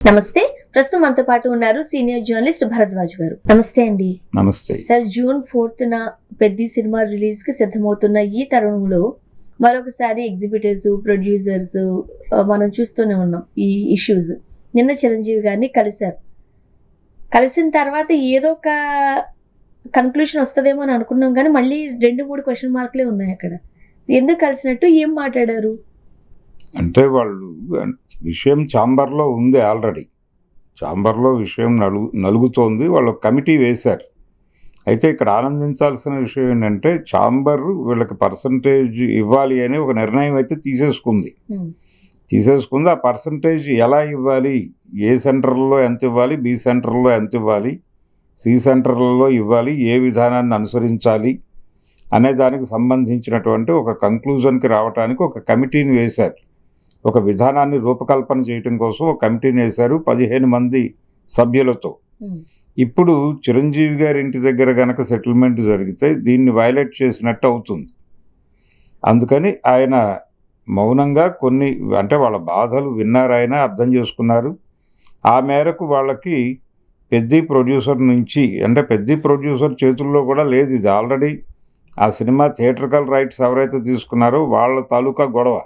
నమస్తే. ప్రస్తుతం మనతో పాటు ఉన్నారు సీనియర్ జర్నలిస్ట్ భరద్వాజ్ గారు. నమస్తే అండి. నమస్తే సార్, జూన్ 4న పెద్ద సినిమా రిలీజ్ కి సిద్ధమవుతున్న ఈ తరుణంలో మరొకసారి ఎగ్జిబిటర్స్, ప్రొడ్యూసర్స్ మనం చూస్తూనే ఉన్నాం ఈ ఇష్యూస్. నిన్న చిరంజీవి గారిని కలిశారు. కలిసిన తర్వాత ఏదో ఒక కన్క్లూషన్ వస్తుందేమో అని అనుకున్నాం, కానీ మళ్ళీ 2-3 క్వశ్చన్ మార్కులే ఉన్నాయి అక్కడ. ఎందుకు కలిసినట్టు, ఏం మాట్లాడారు? అంటే వాళ్ళు విషయం ఛాంబర్లో ఉంది, ఆల్రెడీ ఛాంబర్లో విషయం నలుగుతోంది. వాళ్ళు కమిటీ వేశారు. అయితే ఇక్కడ ఆనందించాల్సిన విషయం ఏంటంటే ఛాంబర్ వీళ్ళకి పర్సంటేజ్ ఇవ్వాలి అని ఒక నిర్ణయం అయితే తీసేసుకుంది. ఆ పర్సంటేజ్ ఎలా ఇవ్వాలి, ఏ సెంటర్లో ఎంత ఇవ్వాలి, బి సెంటర్లో ఎంత ఇవ్వాలి, సి సెంటర్లలో ఇవ్వాలి, ఏ విధానాన్ని అనుసరించాలి అనే దానికి సంబంధించినటువంటి ఒక కంక్లూజన్కి రావడానికి ఒక కమిటీని వేశారు. ఒక విధానాన్ని రూపకల్పన చేయటం కోసం ఒక కమిటీని వేశారు 15 మంది సభ్యులతో. ఇప్పుడు చిరంజీవి గారి ఇంటి దగ్గర గనక సెటిల్మెంట్ జరిగితే దీన్ని వైలేట్ చేసినట్టు అవుతుంది. అందుకని ఆయన మౌనంగా కొన్ని అంటే వాళ్ళ బాధలు విన్నారు, ఆయన అర్థం చేసుకున్నారు. ఆ మేరకు వాళ్ళకి పెద్ద ప్రొడ్యూసర్ నుంచి, అంటే పెద్ద ప్రొడ్యూసర్ చేతుల్లో కూడా లేదు ఇది. ఆల్రెడీ ఆ సినిమా థియేట్రికల్ రైట్స్ ఎవరైతే తీసుకున్నారో వాళ్ళ తాలూకా గొడవ.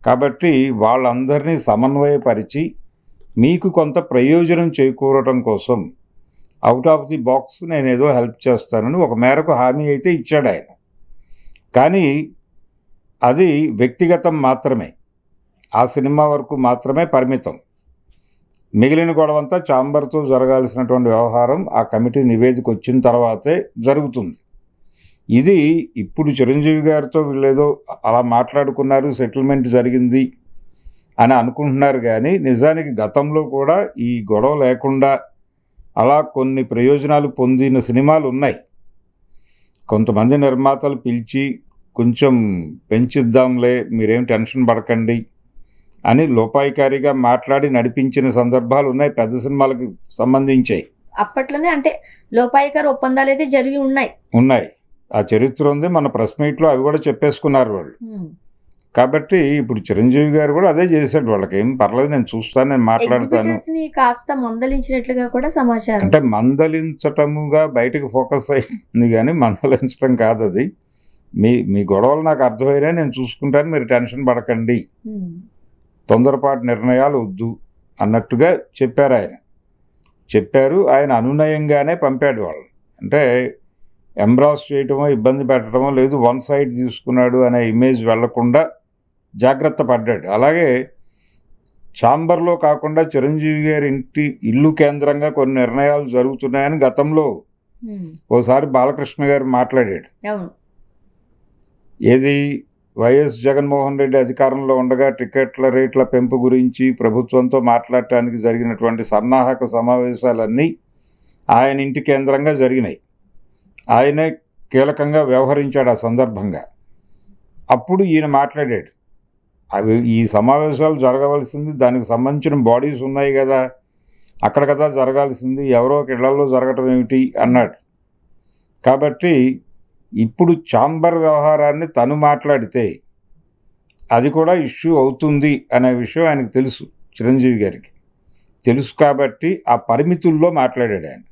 కాబట్టి వాళ్ళందరినీ సమన్వయపరిచి మీకు కొంత ప్రయోజనం చేకూరటం కోసం అవుట్ ఆఫ్ ది బాక్స్ నేను ఏదో హెల్ప్ చేస్తానని ఒక మేరకు హామీ అయితే ఇచ్చాడు ఆయన. కానీ అది వ్యక్తిగతం మాత్రమే, ఆ సినిమా వరకు మాత్రమే పరిమితం. మిగిలిన గొడవంతా ఛాంబర్తో జరగాల్సినటువంటి వ్యవహారం ఆ కమిటీ నివేదిక వచ్చిన తర్వాతే జరుగుతుంది. ఇది ఇప్పుడు చిరంజీవి గారితో వీళ్ళేదో అలా మాట్లాడుకున్నారు, సెటిల్మెంట్ జరిగింది అని అనుకుంటున్నారు, కానీ నిజానికి గతంలో కూడా ఈ గొడవ లేకుండా అలా కొన్ని ప్రయోజనాలు పొందిన సినిమాలు ఉన్నాయి. కొంతమంది నిర్మాతలు పిలిచి కొంచెం పెంచిద్దాంలే, మీరేం టెన్షన్ పడకండి అని లోపాయికారిగా మాట్లాడి నడిపించిన సందర్భాలు ఉన్నాయి పెద్ద సినిమాలకు సంబంధించాయి. అప్పట్లోనే అంటే లోపాయికారి ఒప్పందాలు అయితే జరిగి ఉన్నాయి. ఆ చరిత్ర ఉంది. మన ప్రెస్ మీట్లో అవి కూడా చెప్పేసుకున్నారు వాళ్ళు. కాబట్టి ఇప్పుడు చిరంజీవి గారు కూడా అదే చేశాడు. వాళ్ళకి ఏం పర్లేదు, నేను చూస్తాను, నేను మాట్లాడతాను. కాస్త మందలించినట్లుగా కూడా సమాచారం. అంటే మందలించటముగా బయటకు ఫోకస్ అయింది, కానీ మందలించటం కాదు అది. మీ గొడవలు నాకు అర్థమైనా నేను చూసుకుంటాను, మీరు టెన్షన్ పడకండి, తొందరపాటు నిర్ణయాలు వద్దు అన్నట్టుగా చెప్పారు ఆయన అనునయంగానే పంపాడు వాళ్ళు. అంటే ఎంబ్రాస్ చేయటమో ఇబ్బంది పెట్టడమో లేదు, వన్ సైడ్ తీసుకున్నాడు అనే ఇమేజ్ వెళ్లకుండా జాగ్రత్త పడ్డాడు. అలాగే ఛాంబర్లో కాకుండా చిరంజీవి గారి ఇల్లు కేంద్రంగా కొన్ని నిర్ణయాలు జరుగుతున్నాయని గతంలో ఓసారి బాలకృష్ణ గారు మాట్లాడాడు. ఏది వైఎస్ జగన్మోహన్ రెడ్డి అధికారంలో ఉండగా టికెట్ల రేట్ల పెంపు గురించి ప్రభుత్వంతో మాట్లాడటానికి జరిగినటువంటి సన్నాహక సమావేశాలన్నీ ఆయన ఇంటి కేంద్రంగా జరిగినాయి. ఆయనే కీలకంగా వ్యవహరించాడు ఆ సందర్భంగా. అప్పుడు ఈయన మాట్లాడాడు, అవి ఈ సమావేశాలు జరగవలసింది దానికి సంబంధించిన బాడీస్ ఉన్నాయి కదా, అక్కడ కదా జరగాల్సింది, ఎవరో ఒక ఇళ్లలో జరగటం ఏమిటి అన్నాడు. కాబట్టి ఇప్పుడు ఛాంబర్ వ్యవహారాన్ని తను మాట్లాడితే అది కూడా ఇష్యూ అవుతుంది అనే విషయం ఆయనకు తెలుసు, చిరంజీవి గారికి తెలుసు. కాబట్టి ఆ పరిమితుల్లో మాట్లాడాడు ఆయన.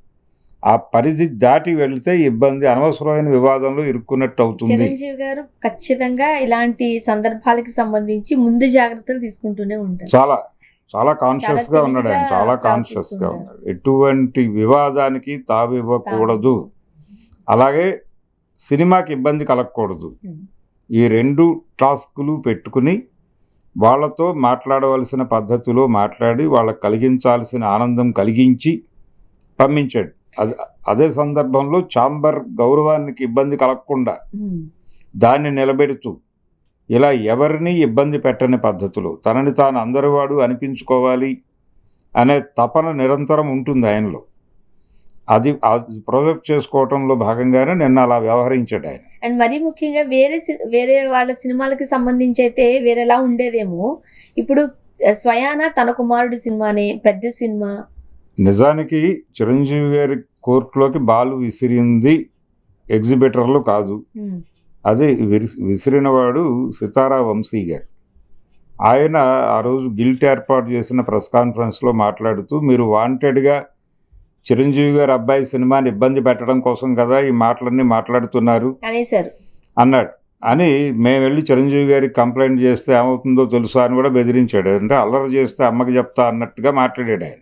ఆ పరిధి దాటి వెళితే ఇబ్బంది, అనవసరమైన వివాదంలో ఇరుక్కున్నట్టు అవుతుంది. చిరంజీవి గారు ఖచ్చితంగా ఇలాంటి సందర్భాలకు సంబంధించి ముందు జాగ్రత్తలు తీసుకుంటూనే ఉంటారు. చాలా చాలా కాన్షియస్ గా ఉన్నాడు ఆయన, చాలా కాన్షియస్ గా ఉన్నాడు. ఎటువంటి వివాదానికి తావివ్వకూడదు, అలాగే సినిమాకి ఇబ్బంది కలగకూడదు. ఈ 2 టాస్కులు పెట్టుకుని వాళ్ళతో మాట్లాడవలసిన పద్ధతిలో మాట్లాడి వాళ్ళకి కలిగించాల్సిన ఆనందం కలిగించి పంపించాడు. అదే సందర్భంలో ఛాంబర్ గౌరవానికి ఇబ్బంది కలగకుండా దాన్ని నిలబెడుతూ ఇలా ఎవరిని ఇబ్బంది పెట్టని పద్ధతిలో తనని తాను అందరివాడు అనిపించుకోవాలి అనే తపన నిరంతరం ఉంటుంది ఆయనలో. అది ప్రొజెక్ట్ చేసుకోవటంలో భాగంగానే నిన్న అలా వ్యవహరించాడు ఆయన. అండ్ మరీ ముఖ్యంగా వేరే వాళ్ళ సినిమాలకి సంబంధించి అయితే వేరేలా ఉండేదేమో, ఇప్పుడు స్వయాన తన కుమారుడి సినిమానే పెద్ద సినిమా. నిజానికి చిరంజీవి గారి కోర్టులోకి బాలు విసిరింది ఎగ్జిబిటర్లు కాదు, అది విసిరినవాడు సితారా వంశీ గారు. ఆయన ఆ రోజు గిల్ట్ ఏర్పాటు చేసిన ప్రెస్ కాన్ఫరెన్స్లో మాట్లాడుతూ, మీరు వాంటెడ్గా చిరంజీవి గారి అబ్బాయి సినిమాని ఇబ్బంది పెట్టడం కోసం కదా ఈ మాటలన్నీ మాట్లాడుతున్నారు అనేసారు. అన్నాడు. అని మేము వెళ్ళి చిరంజీవి గారికి కంప్లైంట్ చేస్తే ఏమవుతుందో తెలుసా అని కూడా బెదిరించాడు. అంటే అల్లరి చేస్తే అమ్మకి చెప్తా అన్నట్టుగా మాట్లాడాడు ఆయన.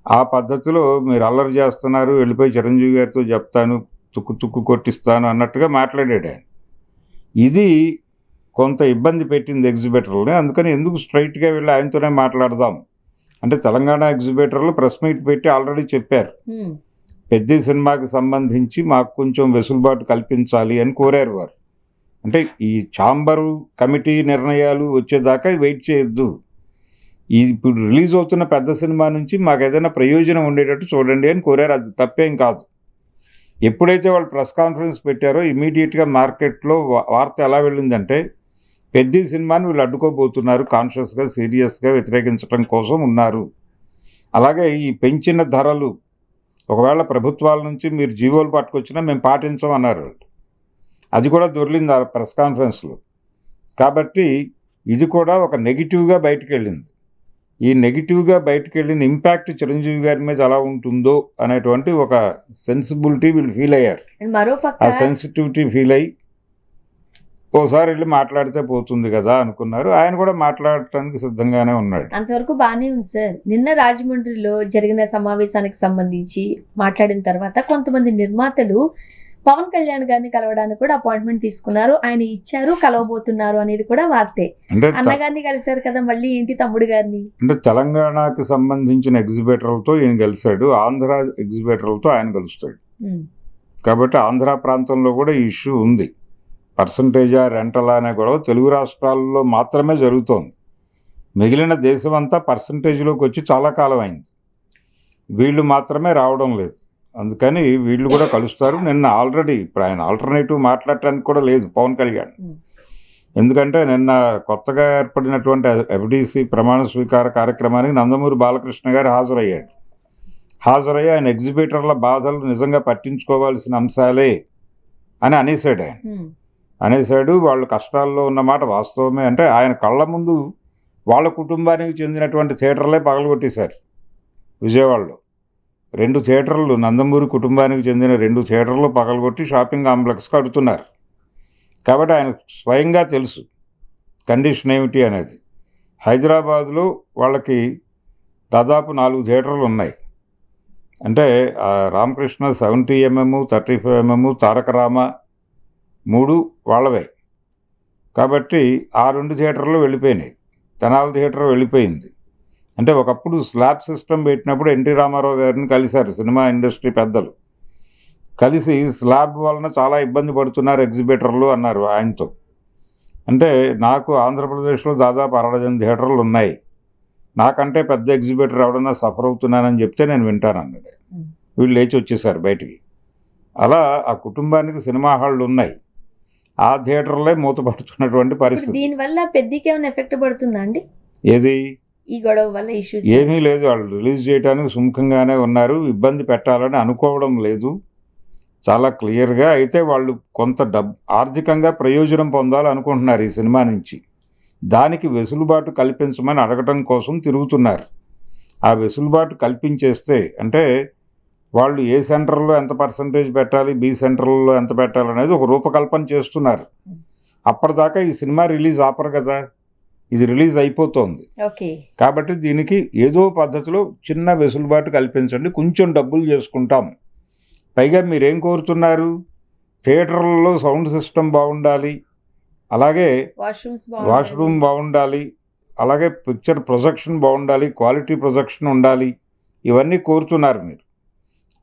ఆ పద్ధతిలో మీరు అల్లరి చేస్తున్నారు, వెళ్ళిపోయి చిరంజీవి గారితో చెప్తాను, తుక్కు తుక్కు కొట్టిస్తాను అన్నట్టుగా మాట్లాడాడు ఆయన. ఇది కొంత ఇబ్బంది పెట్టింది ఎగ్జిబిటర్లని. అందుకని ఎందుకు స్ట్రైట్గా వెళ్ళి ఆయనతోనే మాట్లాడదాం అంటే, తెలంగాణ ఎగ్జిబిటర్లు ప్రెస్ మీట్ పెట్టి ఆల్రెడీ చెప్పారు, పెద్ద సినిమాకి సంబంధించి మాకు కొంచెం వెసులుబాటు కల్పించాలి అని కోరారు వారు. అంటే ఈ ఛాంబరు కమిటీ నిర్ణయాలు వచ్చేదాకా వెయిట్ చేయొద్దు, ఇప్పుడు రిలీజ్ అవుతున్న పెద్ద సినిమా నుంచి మాకు ఏదైనా ప్రయోజనం ఉండేటట్టు చూడండి అని కోరారు. అది తప్పేం కాదు. ఎప్పుడైతే వాళ్ళు ప్రెస్ కాన్ఫరెన్స్ పెట్టారో ఇమీడియట్గా మార్కెట్లో వార్త ఎలా వెళ్ళిందంటే, పెద్ద సినిమాని వీళ్ళు అడ్డుకోబోతున్నారు, కాన్షియస్గా సీరియస్గా వ్యతిరేకించడం కోసం ఉన్నారు. అలాగే ఈ పెంచిన ధరలు ఒకవేళ ప్రభుత్వాల నుంచి మీరు జీవోలు పట్టుకొచ్చినా మేము పాటించమన్నారు. అది కూడా దొర్లింది ఆ ప్రెస్ కాన్ఫరెన్స్లో. కాబట్టి ఇది కూడా ఒక నెగిటివ్గా బయటకు వెళ్ళింది. ఈ నెగిటివ్గా బయటకు వెళ్ళిన ఇంపాక్ట్ చిరంజీవి గారి మీద ఎలా ఉంటుందో అనేటువంటి ఒక సెన్సిబిలిటీ వీళ్ళు ఫీల్ అయ్యారు. మరోపక్క ఆ సెన్సిటివిటీ ఫీల్ అయ్యి ఓసారి వెళ్ళి మాట్లాడితే పోతుంది కదా అనుకున్నారు. ఆయన కూడా మాట్లాడటానికి సిద్ధంగానే ఉన్నాడు. అంతవరకు బాగానే ఉంది సార్. నిన్న రాజమండ్రిలో జరిగిన సమావేశానికి సంబంధించి మాట్లాడిన తర్వాత కొంతమంది నిర్మాతలు పవన్ కళ్యాణ్ గారిని కలవడానికి కూడా అపాయింట్మెంట్ తీసుకున్నారు, ఆయన ఇచ్చారు, కలవబోతున్నారు అనేది కూడా వార్తే. అంటే అన్నగారిని కలిశారు కదా, మళ్ళీ ఏంటి తమ్ముడు గారిని? అంటే తెలంగాణకి సంబంధించిన ఎగ్జిబిటర్లతో ఈయన కలిశాడు, ఆంధ్ర ఎగ్జిబిటర్లతో ఆయన కలుస్తాడు. కాబట్టి ఆంధ్ర ప్రాంతంలో కూడా ఈ ఇష్యూ ఉంది. పర్సంటేజా రెంటలా అనే గొడవ తెలుగు రాష్ట్రాల్లో మాత్రమే జరుగుతోంది. మిగిలిన దేశం అంతా పర్సంటేజ్లోకి వచ్చి చాలా కాలం అయింది, వీళ్ళు మాత్రమే రావడం లేదు. అందుకని వీళ్ళు కూడా కలుస్తారు. నిన్న ఆల్రెడీ ఇప్పుడు ఆయన ఆల్టర్నేటివ్ మాట్లాడటానికి కూడా లేదు పవన్ కళ్యాణ్. ఎందుకంటే నిన్న కొత్తగా ఏర్పడినటువంటి ఎఫ్డిసి ప్రమాణ స్వీకార కార్యక్రమానికి నందమూరి బాలకృష్ణ గారు హాజరయ్యి ఆయన ఎగ్జిబిటర్ల బాధలు నిజంగా పట్టించుకోవాల్సిన అంశాలే అని అనేసాడు. వాళ్ళు కష్టాల్లో ఉన్నమాట వాస్తవమే. అంటే ఆయన కళ్ళ ముందు వాళ్ళ కుటుంబానికి చెందినటువంటి థియేటర్లే పగలగొట్టేశారు. విజయవాడలో 2 థియేటర్లు, నందమూరి కుటుంబానికి చెందిన 2 థియేటర్లు పగలగొట్టి షాపింగ్ కాంప్లెక్స్ కడుతున్నారు. కాబట్టి ఆయన స్వయంగా తెలుసు కండిషన్ ఏమిటి అనేది. హైదరాబాద్లో వాళ్ళకి దాదాపు 4 థియేటర్లు ఉన్నాయి. అంటే రామకృష్ణ 70mm, 35mm, తారకరామ 3 వాళ్ళవే. కాబట్టి ఆ 2 థియేటర్లు వెళ్ళిపోయినాయి. తెనాలి థియేటర్ వెళ్ళిపోయింది. అంటే ఒకప్పుడు స్లాబ్ సిస్టమ్ పెట్టినప్పుడు ఎన్టీ రామారావు గారిని కలిశారు సినిమా ఇండస్ట్రీ పెద్దలు. కలిసి స్లాబ్ వలన చాలా ఇబ్బంది పడుతున్నారు ఎగ్జిబిటర్లు అన్నారు ఆయనతో. అంటే నాకు ఆంధ్రప్రదేశ్లో దాదాపు 60 థియేటర్లు ఉన్నాయి, నాకంటే పెద్ద ఎగ్జిబిటర్ ఎవడన్నా సఫర్ అవుతున్నానని చెప్తే నేను వింటానన్నాడు. వీళ్ళు లేచి వచ్చేసారు బయటికి. అలా ఆ కుటుంబానికి సినిమా హాళ్ళు ఉన్నాయి, ఆ థియేటర్లే మూతపడుతున్నటువంటి పరిస్థితి. దీనివల్ల పెద్దకి ఏమైనా ఎఫెక్ట్ పడుతుందా అండి? ఏది? ఈ గొడవ వల్ల ఇష్యూస్ ఏమీ లేదు. వాళ్ళు రిలీజ్ చేయడానికి సుముఖంగానే ఉన్నారు, ఇబ్బంది పెట్టాలని అనుకోవడం లేదు చాలా క్లియర్గా. అయితే వాళ్ళు కొంత ఆర్థికంగా ప్రయోజనం పొందాలనుకుంటున్నారు ఈ సినిమా నుంచి. దానికి వెసులుబాటు కల్పించమని అడగటం కోసం తిరుగుతున్నారు. ఆ వెసులుబాటు కల్పించేస్తే అంటే వాళ్ళు ఏ సెంటర్లో ఎంత పర్సంటేజ్ పెట్టాలి, బి సెంటర్లో ఎంత పెట్టాలనేది ఒక రూపకల్పన చేస్తున్నారు. అప్పటిదాకా ఈ సినిమా రిలీజ్ ఆపరు కదా, ఇది రిలీజ్ అయిపోతుంది. కాబట్టి దీనికి ఏదో పద్ధతిలో చిన్న వెసులుబాటు కల్పించండి, కొంచెం డబ్బులు చేసుకుంటాం. పైగా మీరేం కోరుతున్నారు? థియేటర్లలో సౌండ్ సిస్టమ్ బాగుండాలి, అలాగే వాష్రూమ్ బాగుండాలి, అలాగే పిక్చర్ ప్రొజెక్షన్ బాగుండాలి, క్వాలిటీ ప్రొజెక్షన్ ఉండాలి. ఇవన్నీ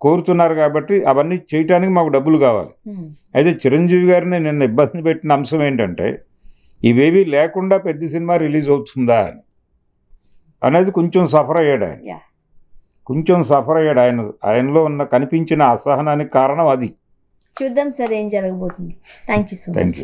కోరుతున్నారు కాబట్టి అవన్నీ చేయటానికి మాకు డబ్బులు కావాలి. అయితే చిరంజీవి గారిని నిన్న ఇబ్బంది పెట్టిన అంశం ఏంటంటే, ఇవేవి లేకుండా పెద్ద సినిమా రిలీజ్ అవుతుందా అనేది కొంచెం సఫర్ అయ్యాడు ఆయన. ఆయనలో ఉన్న కనిపించిన అసహనానికి కారణం అది. చూద్దాం సార్ ఏం జరగబోతుంది. Thank you so much.